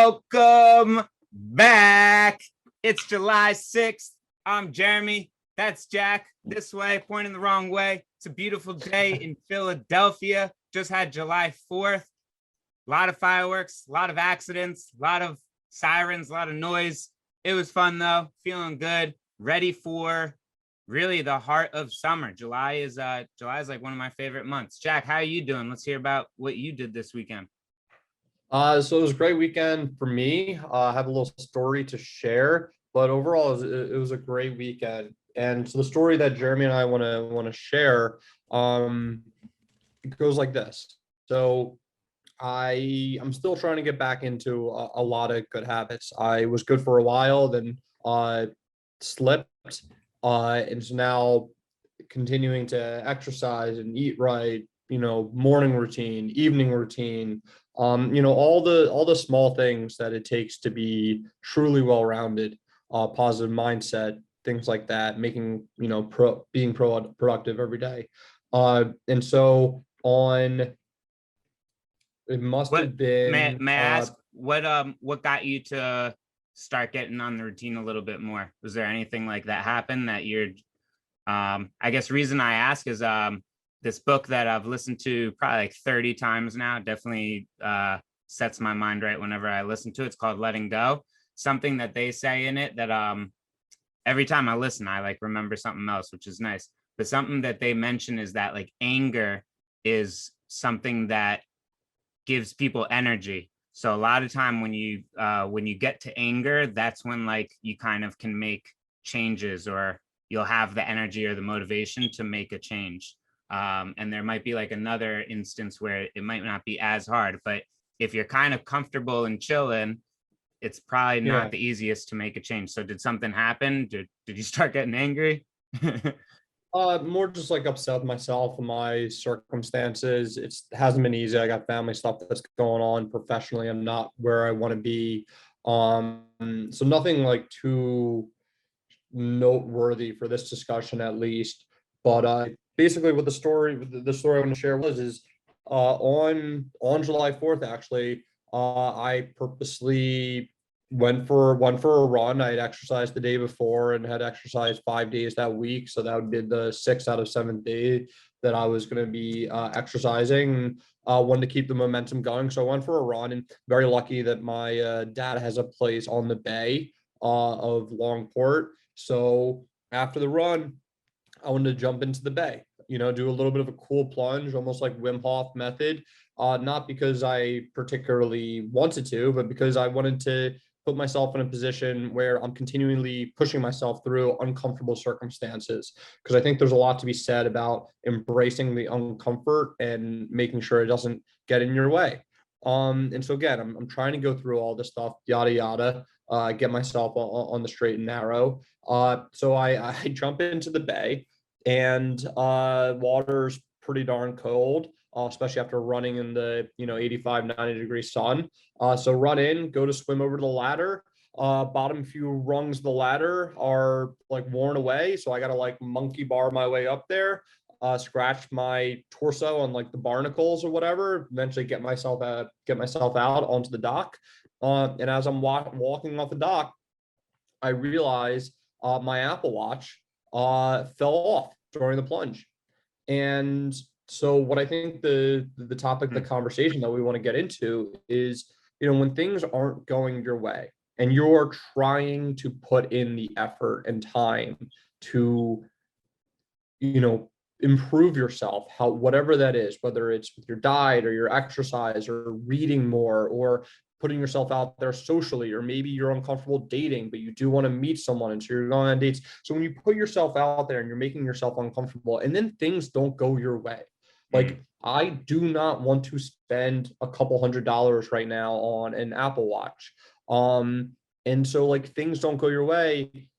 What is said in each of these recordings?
Welcome back. It's July 6th. I'm Jeremy. That's Jack. This way, pointing the wrong way. It's a beautiful day in Philadelphia. Just had July 4th. A lot of fireworks, a lot of accidents, a lot of sirens, a lot of noise. It was fun though. Feeling good. Ready for really the heart of summer. July is like one of my favorite months. Jack, how are you doing? Let's hear about what you did this weekend. So it was a great weekend for me. I have a little story to share, but overall it was a great weekend. And so the story that Jeremy and I want to share, it goes like this. So I'm still trying to get back into a lot of good habits. I was good for a while, then slipped, and so now continuing to exercise and eat right. Morning routine, evening routine. All the small things that it takes to be truly well-rounded, positive mindset, things like that, making, being productive every day. And so it must have been, may I ask what got you to start getting on the routine a little bit more? Was there anything like that happen that you're, I guess reason I ask is, this book that I've listened to probably like 30 times now, definitely sets my mind right whenever I listen to it. It's called Letting Go. Something that they say in it that every time I listen, I like remember something else, which is nice. But something that they mention is that like anger is something that gives people energy. So a lot of time when you get to anger, that's when like you kind of can make changes, or you'll have the energy or the motivation to make a change. And there might be like another instance where it might not be as hard, but if you're kind of comfortable and chilling, it's probably not the easiest to make a change. So did something happen? Did you start getting angry? More just like upset with myself and my circumstances. It hasn't been easy. I got family stuff that's going on. Professionally, I'm not where I want to be. So nothing like too noteworthy for this discussion, at least. But basically, what the story I want to share is on July 4th, actually, I purposely went for a run. I had exercised the day before and had exercised 5 days that week, so that would be the 6th out of 7th day that I was going to be exercising. Wanted to keep the momentum going, so I went for a run. And very lucky that my dad has a place on the bay of Longport. So after the run, I wanted to jump into the bay, do a little bit of a cool plunge, almost like Wim Hof method. Not because I particularly wanted to, but because I wanted to put myself in a position where I'm continually pushing myself through uncomfortable circumstances. Because I think there's a lot to be said about embracing the uncomfort and making sure it doesn't get in your way. And so again, I'm trying to go through all this stuff, yada yada, get myself on the straight and narrow. So I jump into the bay, and water's pretty darn cold, especially after running in the 85, 90-degree sun. So run in, go to swim over to the ladder. Bottom few rungs of the ladder are like worn away, so I gotta like monkey bar my way up there. Scratch my torso on like the barnacles or whatever. Eventually get myself out onto the dock. And as I'm walking off the dock, I realize my Apple Watch fell off during the plunge. And so what I think the topic, the conversation that we want to get into is, when things aren't going your way and you're trying to put in the effort and time to, improve yourself, whatever that is, whether it's with your diet or your exercise or reading more or putting yourself out there socially, or maybe you're uncomfortable dating, but you do want to meet someone, and so you're going on dates. So when you put yourself out there and you're making yourself uncomfortable, and then things don't go your way, like I do not want to spend a couple $100s right now on an Apple Watch. And so like things don't go your way,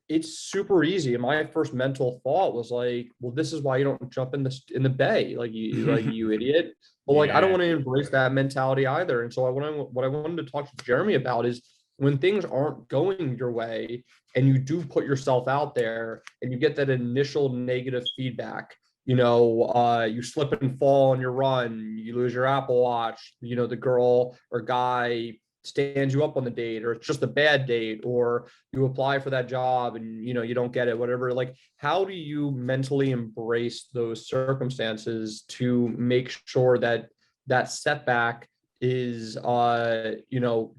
it's super easy. And my first mental thought was like, well, this is why you don't jump in the bay, like you idiot. But like, I don't want to embrace that mentality either. And so what I wanted to talk to Jeremy about is when things aren't going your way and you do put yourself out there and you get that initial negative feedback, you slip and fall on your run, you lose your Apple Watch, the girl or guy stands you up on the date, or it's just a bad date, or you apply for that job and you don't get it, whatever. Like, how do you mentally embrace those circumstances to make sure that that setback is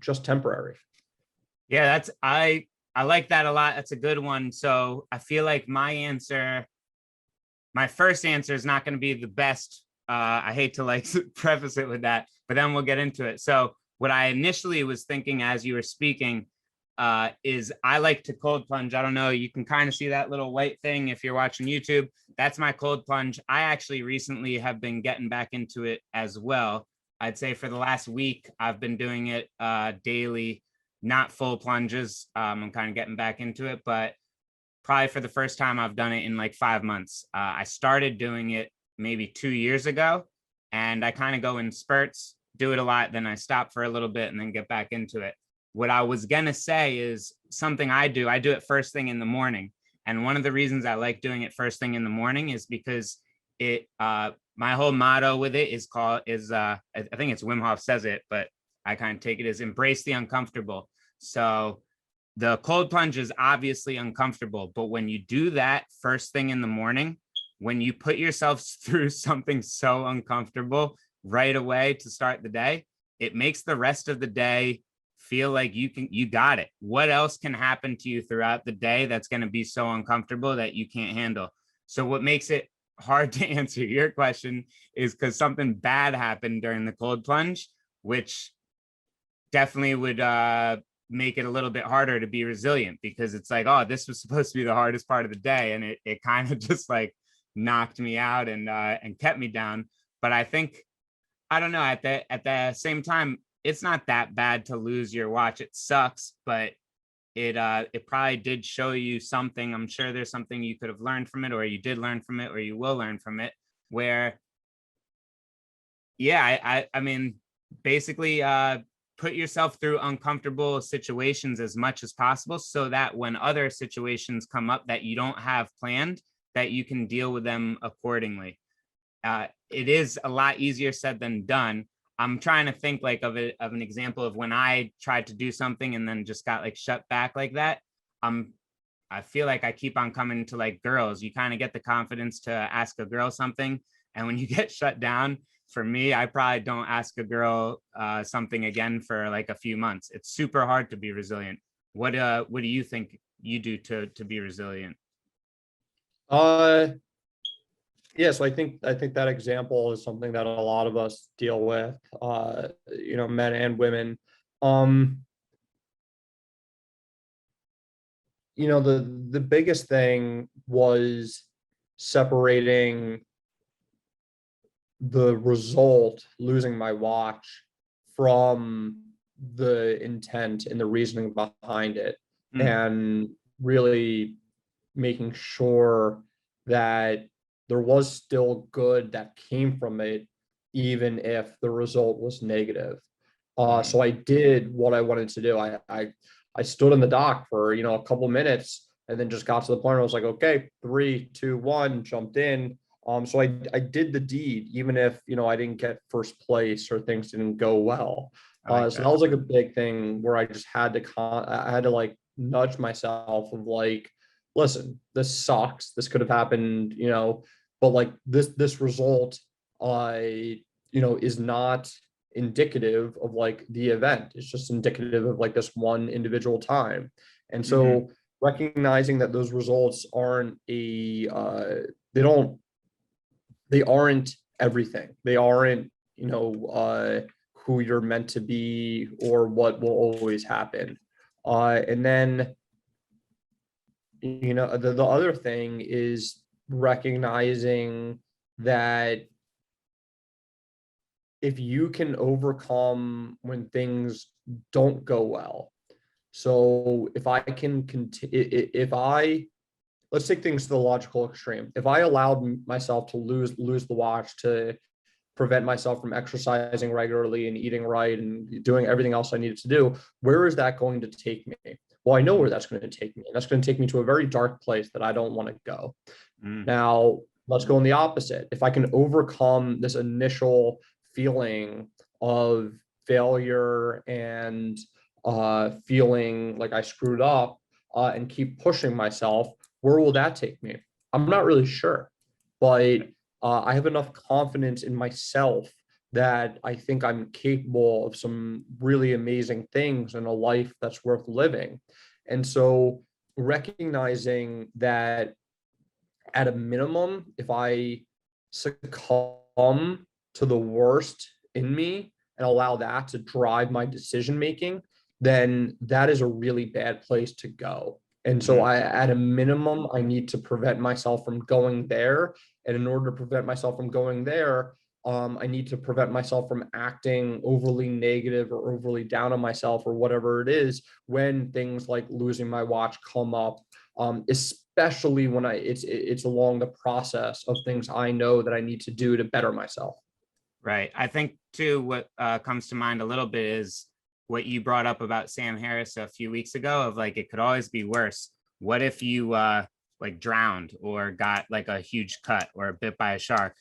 just temporary? Yeah, I like that a lot. That's a good one. So I feel like my first answer is not going to be the best. I hate to like preface it with that, but then we'll get into it. So what I initially was thinking as you were speaking is I like to cold plunge. I don't know. You can kind of see that little white thing if you're watching YouTube. That's my cold plunge. I actually recently have been getting back into it as well. I'd say for the last week, I've been doing it daily, not full plunges. I'm kind of getting back into it, but probably for the first time I've done it in like 5 months. I started doing it maybe 2 years ago, and I kind of go in spurts, do it a lot, then I stop for a little bit and then get back into it. What I was gonna say is something I do it first thing in the morning. And one of the reasons I like doing it first thing in the morning is because my whole motto with it is I think it's Wim Hof says it, but I kind of take it as embrace the uncomfortable. So the cold plunge is obviously uncomfortable, but when you do that first thing in the morning, when you put yourself through something so uncomfortable right away to start the day, it makes the rest of the day feel like you got it. What else can happen to you throughout the day that's going to be so uncomfortable that you can't handle? So what makes it hard to answer your question is because something bad happened during the cold plunge, which definitely would make it a little bit harder to be resilient, because it's like, oh, this was supposed to be the hardest part of the day, and it kind of just like knocked me out and kept me down. But I think, I don't know, at the same time, it's not that bad to lose your watch. It sucks, but it probably did show you something. I'm sure there's something you could have learned from it, or you did learn from it, or you will learn from it, where yeah, I mean, basically put yourself through uncomfortable situations as much as possible, so that when other situations come up that you don't have planned, that you can deal with them accordingly. It is a lot easier said than done. I'm trying to think like of an example of when I tried to do something and then just got like shut back like that. I feel like I keep on coming to like girls. You kind of get the confidence to ask a girl something, and when you get shut down, for me, I probably don't ask a girl something again for like a few months. It's super hard to be resilient. What do you think you do to be resilient? Uh, yeah, so I think that example is something that a lot of us deal with, men and women. Um, the biggest thing was separating the result, losing my watch, from the intent and the reasoning behind it, Mm, and really making sure that there was still good that came from it, even if the result was negative. So I did what I wanted to do. I stood in the dock for a couple minutes, and then just got to the point where I was like, okay, 3, 2, 1, jumped in. So I did the deed, even if I didn't get first place or things didn't go well. I like So that that. was like a big thing where I just had to I had to like nudge myself of like, listen, this sucks. This could have happened, but like this result, is not indicative of like the event. It's just indicative of like this one individual time. And Hmm. so recognizing that those results aren't they don't they aren't everything. They aren't, who you're meant to be or what will always happen. And then, the other thing is recognizing that if you can overcome when things don't go well. So if I can continue, if I let's take things to the logical extreme. If I allowed myself to lose the watch, to prevent myself from exercising regularly and eating right and doing everything else I needed to do, where is that going to take me? Well, I know where that's going to take me. That's going to take me to a very dark place that I don't want to go. Mm, Now, let's go in the opposite. If I can overcome this initial feeling of failure and feeling like I screwed up and keep pushing myself, where will that take me? I'm not really sure, but I have enough confidence in myself that I think I'm capable of some really amazing things in a life that's worth living. And so recognizing that at a minimum, if I succumb to the worst in me and allow that to drive my decision making, then that is a really bad place to go. And so at a minimum, I need to prevent myself from going there. And in order to prevent myself from going there, I need to prevent myself from acting overly negative or overly down on myself or whatever it is when things like losing my watch come up, especially when it's along the process of things I know that I need to do to better myself. Right. I think too, what comes to mind a little bit is what you brought up about Sam Harris a few weeks ago of like, it could always be worse. What if you like drowned or got like a huge cut or bit by a shark?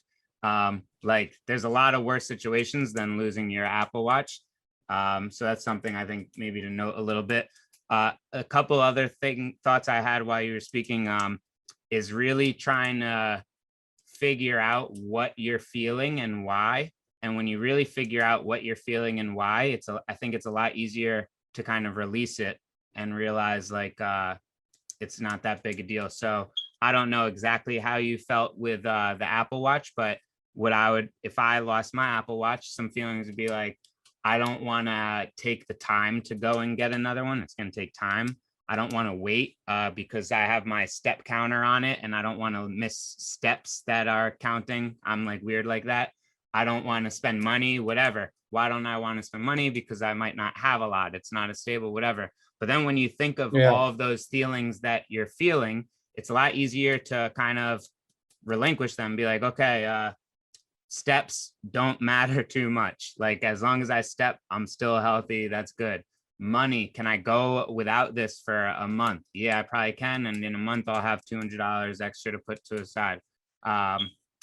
Like there's a lot of worse situations than losing your Apple Watch. So that's something I think maybe to note a little bit. A couple other thoughts I had while you were speaking is really trying to figure out what you're feeling and why. And when you really figure out what you're feeling and why, I think it's a lot easier to kind of release it and realize like it's not that big a deal. So I don't know exactly how you felt with the Apple Watch, but what I would, if I lost my Apple Watch, some feelings would be like, I don't want to take the time to go and get another one. It's going to take time. I don't want to wait because I have my step counter on it and I don't want to miss steps that are counting. I'm like weird like that. I don't want to spend money, whatever. Why don't I want to spend money? Because I might not have a lot. It's not as stable, whatever. But then when you think of all of those feelings that you're feeling, it's a lot easier to kind of relinquish them, be like, okay, steps don't matter too much. Like as long as I step, I'm still healthy. That's good. Money, can I go without this for a month? Yeah, I probably can. And in a month, I'll have $200 extra to put to the side.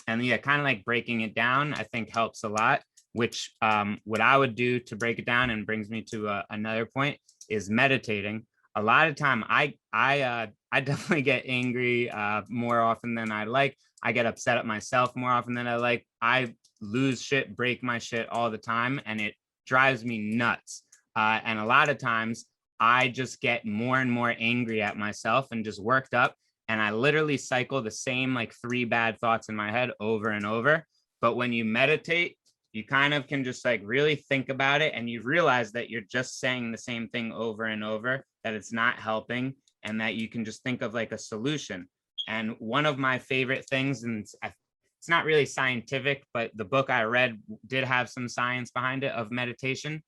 And yeah, kind of like breaking it down, I think helps a lot, which what I would do to break it down and brings me to another point is meditating. A lot of time I definitely get angry more often than I like. I get upset at myself more often than I like. I lose shit, break my shit all the time, and it drives me nuts. And a lot of times I just get more and more angry at myself and just worked up. And I literally cycle the same like 3 bad thoughts in my head over and over. But when you meditate, you kind of can just like really think about it and you realize that you're just saying the same thing over and over, that it's not helping, and that you can just think of like a solution. And one of my favorite things, and it's not really scientific, but the book I read did have some science behind it of meditation.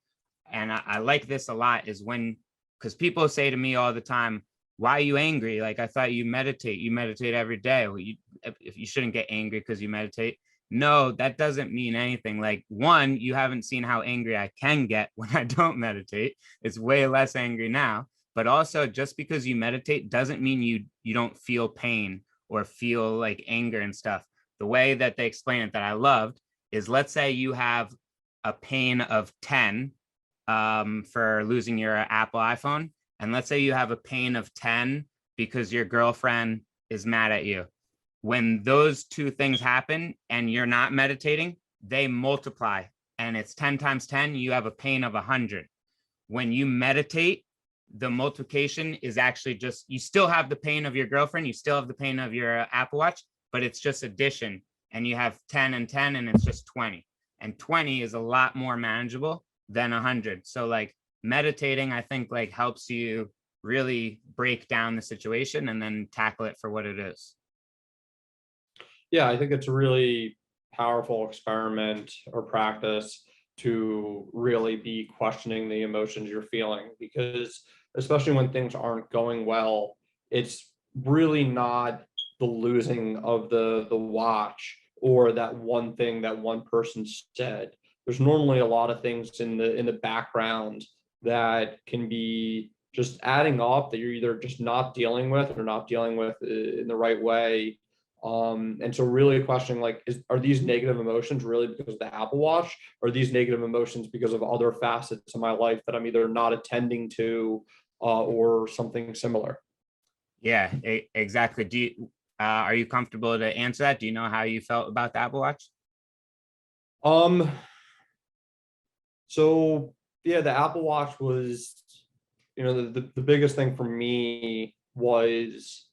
And I like this a lot is when, because people say to me all the time, why are you angry? Like, I thought you meditate every day. Well, if you shouldn't get angry because you meditate. No, that doesn't mean anything. Like, one, you haven't seen how angry I can get when I don't meditate. It's way less angry now. But also, just because you meditate doesn't mean you don't feel pain or feel like anger and stuff. The way that they explain it that I loved is, let's say you have a pain of 10 for losing your Apple iPhone. And let's say you have a pain of 10 because your girlfriend is mad at you. When those two things happen and you're not meditating, they multiply and it's 10 times 10, you have a pain of 100. When you meditate, the multiplication is actually just, you still have the pain of your girlfriend, you still have the pain of your Apple Watch, but it's just addition. And you have 10 and 10 and it's just 20. And 20 is a lot more manageable than 100. So like meditating, I think like helps you really break down the situation and then tackle it for what it is. Yeah, I think it's a really powerful experiment or practice to really be questioning the emotions you're feeling, because especially when things aren't going well, it's really not the losing of the watch or that one thing that one person said. There's normally a lot of things in the background that can be just adding up that you're either just not dealing with or not dealing with in the right way. And so really questioning like, are these negative emotions really because of the Apple Watch, or are these negative emotions because of other facets of my life that I'm either not attending to, or something similar? Yeah, exactly. Are you comfortable to answer that? Do you know how you felt about the Apple Watch? Um, so yeah, the Apple Watch was, the biggest thing for me was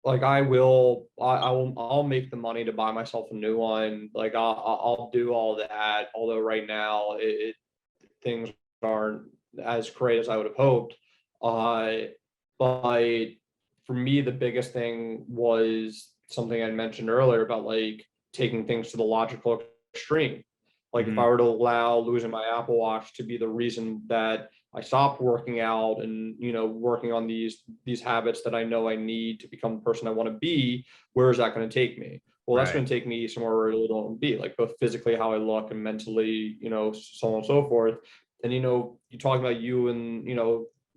like I'll make the money to buy myself a new one. Like I'll do all that. Although right now things aren't as great as I would have hoped. Uh, but for me, the biggest thing was something I mentioned earlier about like taking things to the logical extreme. Like if I Hmm. were to allow losing my Apple Watch to be the reason that I stopped working out and working on these habits that I know I need to become the person I want to be, where is that going to take me? Well, that's Right. going to take me somewhere where I really don't want to be, like both physically how I look and mentally, so on and so forth. And you talk about you and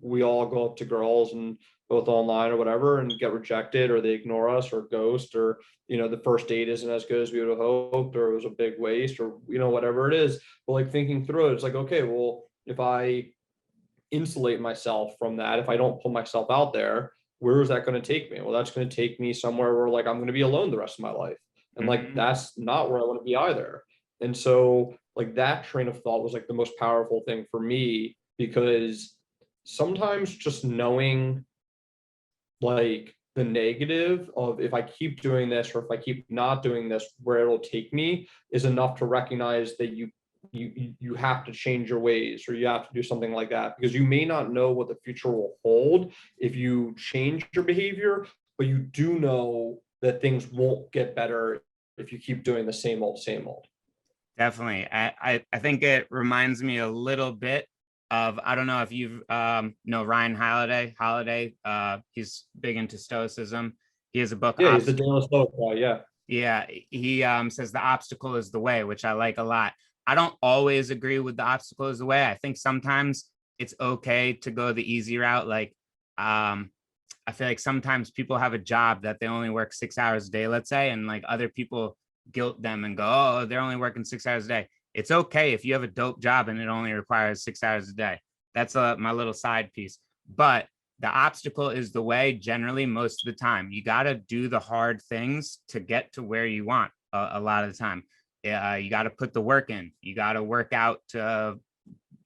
we all go up to girls and both online or whatever and get rejected, or they ignore us or ghost, or the first date isn't as good as we would have hoped, or it was a big waste, or whatever it is. But like thinking through it, it's like, okay, well, if I insulate myself from that, if I don't put myself out there, where is that going to take me? Well, that's going to take me somewhere where like I'm going to be alone the rest of my life. And like Hmm. that's not where I want to be either. And so like that train of thought was like the most powerful thing for me, because sometimes just knowing like the negative of if I keep doing this or if I keep not doing this, where it'll take me is enough to recognize that you have to change your ways, or you have to do something like that, because you may not know what the future will hold if you change your behavior, but you do know that things won't get better if you keep doing the same old. Definitely. I think it reminds me a little bit of, I don't know if you've know Ryan Holiday. He's big into stoicism. He has a book, Yeah, he's the Daily Stoic guy. Yeah. Yeah, he says the obstacle is the way, which I like a lot. I don't always agree with the obstacle is the way. I think sometimes it's okay to go the easy route. Like, I feel like sometimes people have a job that they only work 6 hours a day, let's say, and like other people guilt them and go, oh, they're only working 6 hours a day. It's okay if you have a dope job and it only requires 6 hours a day. That's my little side piece. But the obstacle is the way generally most of the time. You got to do the hard things to get to where you want a lot of the time. You got to put the work in. You got to work out to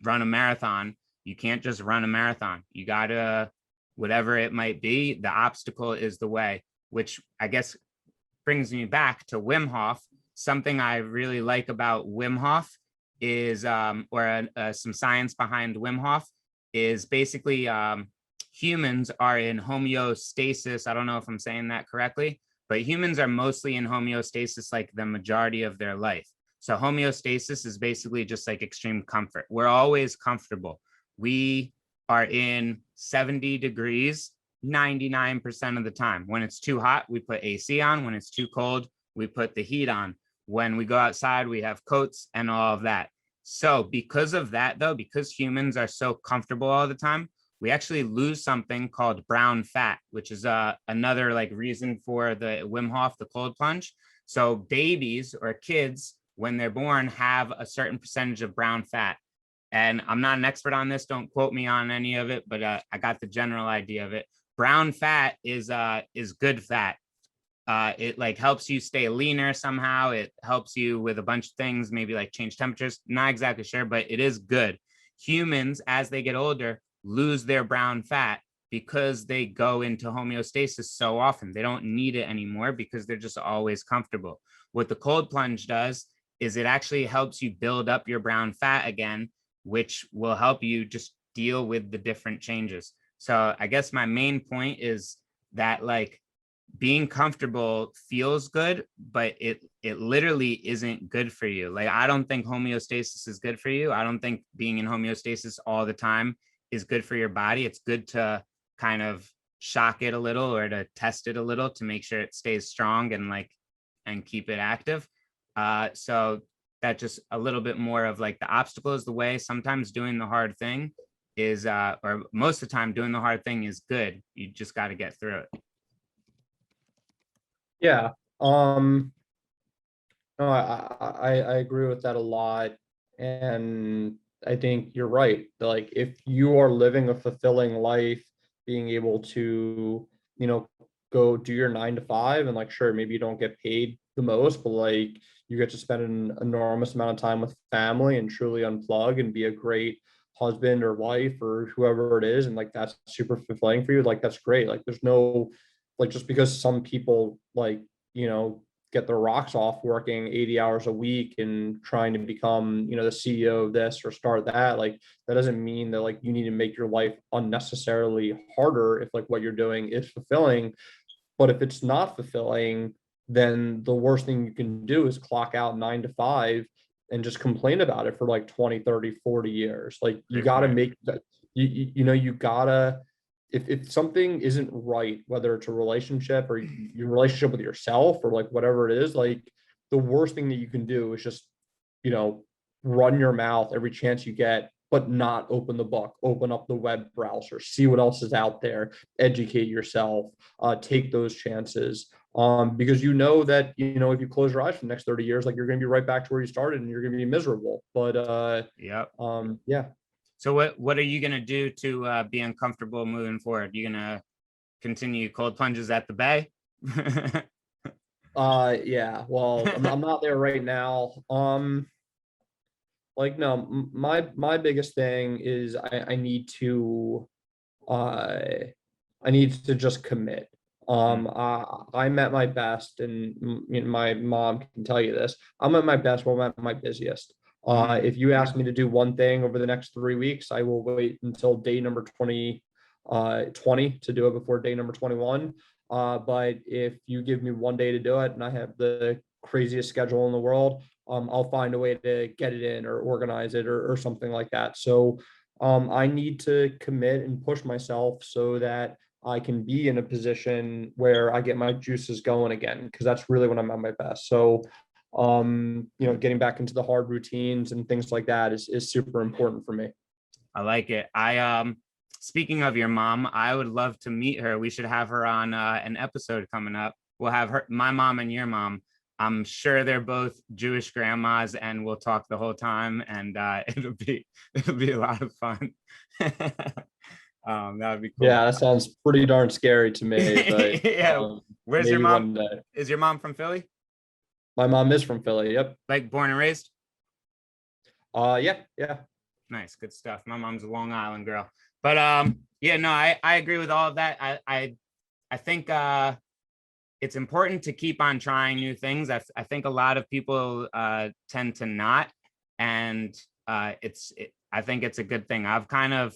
run a marathon. You can't just run a marathon. You got to, whatever it might be, the obstacle is the way, which I guess brings me back to Wim Hof. Something I really like about Wim Hof is, some science behind Wim Hof is basically humans are in homeostasis. I don't know if I'm saying that correctly, but humans are mostly in homeostasis like the majority of their life. So homeostasis is basically just like extreme comfort. We're always comfortable. We are in 70 degrees 99% of the time. When it's too hot, we put AC on. When it's too cold, we put the heat on. When we go outside, we have coats and all of that. So because of that, though, because humans are so comfortable all the time, we actually lose something called brown fat, which is another like reason for the Wim Hof, the cold plunge. So babies or kids, when they're born, have a certain percentage of brown fat. And I'm not an expert on this. Don't quote me on any of it, but I got the general idea of it. Brown fat is good fat. It like helps you stay leaner somehow. It helps you with a bunch of things, maybe like change temperatures. Not exactly sure, but it is good. Humans, as they get older, lose their brown fat because they go into homeostasis so often. They don't need it anymore because they're just always comfortable. What the cold plunge does is it actually helps you build up your brown fat again, which will help you just deal with the different changes. So I guess my main point is that like being comfortable feels good, but it literally isn't good for you. Like I don't think homeostasis is good for you. I don't think being in homeostasis all the time is good for your body. It's good to kind of shock it a little or to test it a little to make sure it stays strong and like and keep it active. So that just a little bit more of like the obstacle is the way. Sometimes doing the hard thing is or most of the time doing the hard thing is good. You just got to get through it. Yeah. Um, no, I agree with that a lot. And I think you're right. Like if you are living a fulfilling life, being able to, you know, go do your 9 to 5 and like sure, maybe you don't get paid the most, but like you get to spend an enormous amount of time with family and truly unplug and be a great husband or wife or whoever it is. And like that's super fulfilling for you. Like that's great. Like there's no like just because some people like, you know, get their rocks off working 80 hours a week and trying to become, you know, the CEO of this or start that, like that doesn't mean that like you need to make your life unnecessarily harder if like what you're doing is fulfilling. But if it's not fulfilling, then the worst thing you can do is clock out 9 to 5 and just complain about it for like 20, 30, 40 years. Like you Great got to point. make that, you know, you gotta, if something isn't right, whether it's a relationship or your relationship with yourself or like whatever it is, like the worst thing that you can do is just, you know, run your mouth every chance you get, but not open the book, open up the web browser, see what else is out there, educate yourself, take those chances. Because you know that, you know, if you close your eyes for the next 30 years, like you're going to be right back to where you started and you're going to be miserable. But Yep. yeah. So what are you gonna do to be uncomfortable moving forward? You gonna continue cold plunges at the bay? Yeah. Well, I'm not there right now. Like no, my biggest thing is I need to uh I need to just commit. Mm, I'm at my best, and you know, my mom can tell you this. I'm at my best when I'm at my busiest. mm, If you ask me to do one thing over the next 3 weeks, I will wait until day number 20 to do it before day number 21. But if you give me one day to do it, and I have the craziest schedule in the world, I'll find a way to get it in or organize it or something like that. So I need to commit and push myself so that I can be in a position where I get my juices going again, because that's really when I'm at my best. So, you know, getting back into the hard routines and things like that is super important for me. I like it. Speaking of your mom, I would love to meet her. We should have her on an episode coming up. We'll have her, my mom and your mom. I'm sure they're both Jewish grandmas, and we'll talk the whole time, and it'll be a lot of fun. That would be cool. Yeah, that sounds pretty darn scary to me, but Yeah. Where's your maybe mom? one day. Is your mom from Philly? My mom is from Philly. Yep. Like born and raised? Yeah, yeah. Nice, good stuff. My mom's a Long Island girl. But yeah, no, I agree with all of that. I think it's important to keep on trying new things. I think a lot of people tend to not, and I think it's a good thing. I've kind of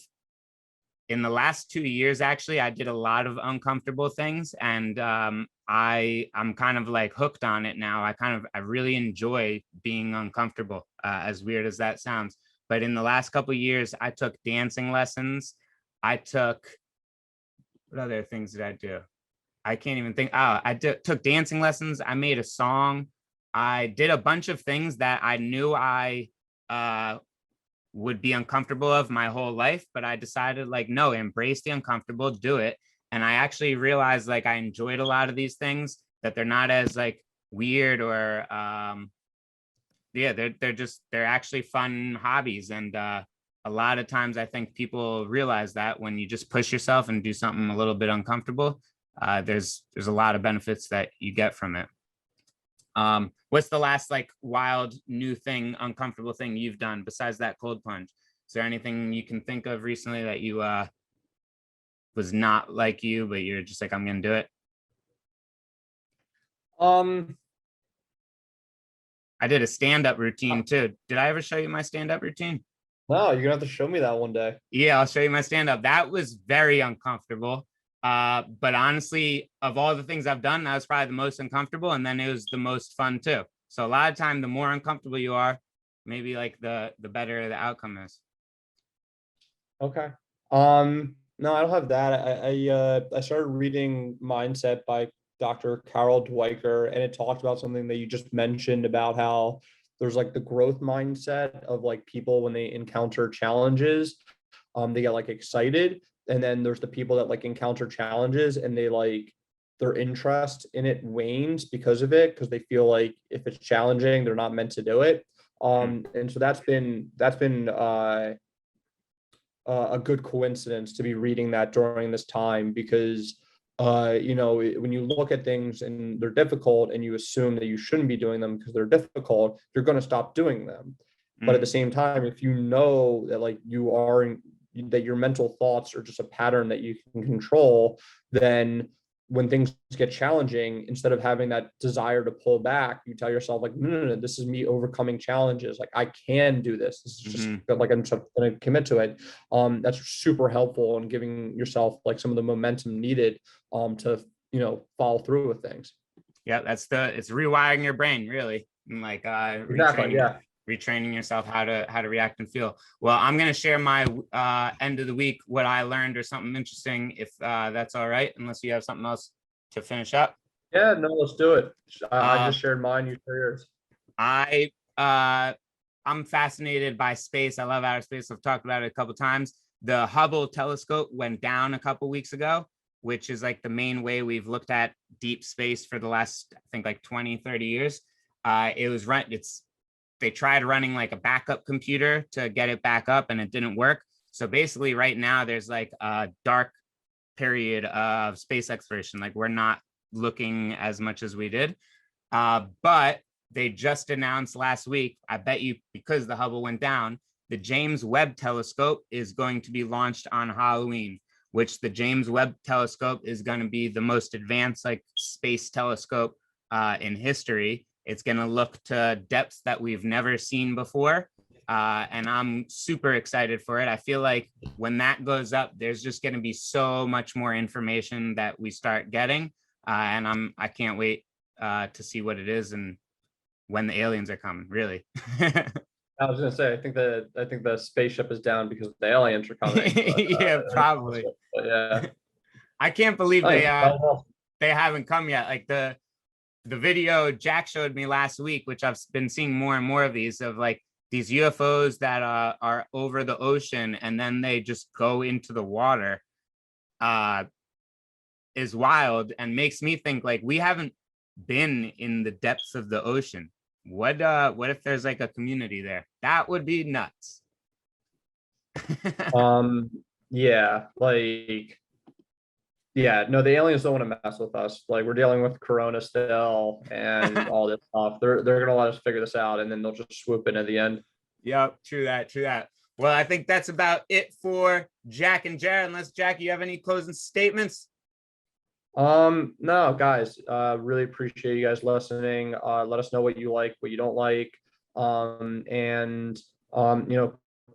in the last 2 years, actually, I did a lot of uncomfortable things, and I'm kind of like hooked on it now. I really enjoy being uncomfortable, as weird as that sounds. But in the last couple of years, I took dancing lessons. I took what other things did I do? I can't even think. Oh, took dancing lessons. I made a song. I did a bunch of things that I knew I uh, would be uncomfortable of my whole life, but I decided like, no, embrace the uncomfortable, do it. And I actually realized like I enjoyed a lot of these things, that they're not as like weird or yeah, they're actually fun hobbies. And a lot of times I think people realize that when you just push yourself and do something a little bit uncomfortable, there's a lot of benefits that you get from it. What's the last like wild new thing, uncomfortable thing you've done besides that cold plunge? Is there anything you can think of recently that you was not like you, but you're just like, I'm gonna do it? Um, I did a stand-up routine too. Did I ever show you my stand-up routine? no, you're gonna have to show me that one day. Yeah, I'll show you my stand-up. That was very uncomfortable. But honestly, of all the things I've done, that was probably the most uncomfortable, and then it was the most fun too. So a lot of time, the more uncomfortable you are, maybe like the better the outcome is. Okay. No, I don't have that. I started reading Mindset by Dr. Carol Dweiker, and it talked about something that you just mentioned about how there's like the growth mindset of like people when they encounter challenges, they get like excited, and then there's the people that like encounter challenges and they like their interest in it wanes because of it, because they feel like if it's challenging, they're not meant to do it. And so that's been a good coincidence to be reading that during this time, because when you look at things and they're difficult and you assume that you shouldn't be doing them because they're difficult, you're going to stop doing them. But at the same time, if you know that like that your mental thoughts are just a pattern that you can control, then when things get challenging, instead of having that desire to pull back, you tell yourself like, no, this is me overcoming challenges. Like I can do this. This is just like I'm just going to commit to it. That's super helpful in giving yourself like some of the momentum needed to follow through with things. Yeah, it's rewiring your brain, really, and like Exactly. Yeah. retraining yourself how to react and feel. Well, I'm gonna share my end of the week, what I learned or something interesting, if that's all right, unless you have something else to finish up. Yeah, no, let's do it. I just shared mine, you share yours. I'm fascinated by space. I love outer space. I've talked about it a couple of times. The Hubble telescope went down a couple weeks ago, which is like the main way we've looked at deep space for the last, I think, like 20, 30 years. They tried running like a backup computer to get it back up and it didn't work. So basically right now there's like a dark period of space exploration. Like we're not looking as much as we did. But they just announced last week, I bet you, because the Hubble went down, the James Webb telescope is going to be launched on Halloween, which the James Webb telescope is going to be the most advanced like space telescope in history. It's going to look to depths that we've never seen before. And I'm super excited for it. I feel like when that goes up, there's just going to be so much more information that we start getting. And I can't wait to see what it is and when the aliens are coming, really. I was gonna say, I think the spaceship is down because the aliens are coming. But, yeah, probably. But yeah, I can't believe they haven't come yet. Like the video Jack showed me last week, which I've been seeing more and more of these UFOs that are over the ocean and then they just go into the water, is wild and makes me think like we haven't been in the depths of the ocean. What if there's like a community there? That would be nuts. Yeah, like, yeah, no, the aliens don't want to mess with us. Like we're dealing with Corona still and all this stuff. They're gonna let us figure this out and then they'll just swoop in at the end. Yep, true that. Well, I think that's about it for Jack and Jared. Unless Jack, you have any closing statements? No, guys, really appreciate you guys listening. Let us know what you like, what you don't like. And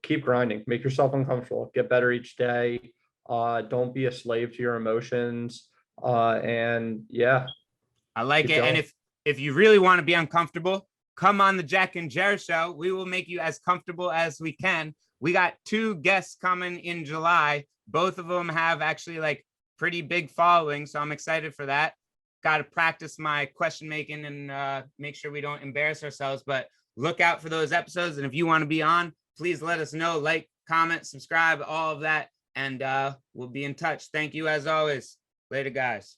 keep grinding, make yourself uncomfortable, get better each day. Don't be a slave to your emotions. And yeah, I like it. And if you really want to be uncomfortable, come on the Jack and Jers show. We will make you as comfortable as we can. We got 2 guests coming in July. Both of them have actually like pretty big following, so I'm excited for that. Got to practice my question making and make sure we don't embarrass ourselves, but look out for those episodes. And if you want to be on, please let us know, like, comment, subscribe, all of that, and we'll be in touch. Thank you as always. Later, guys.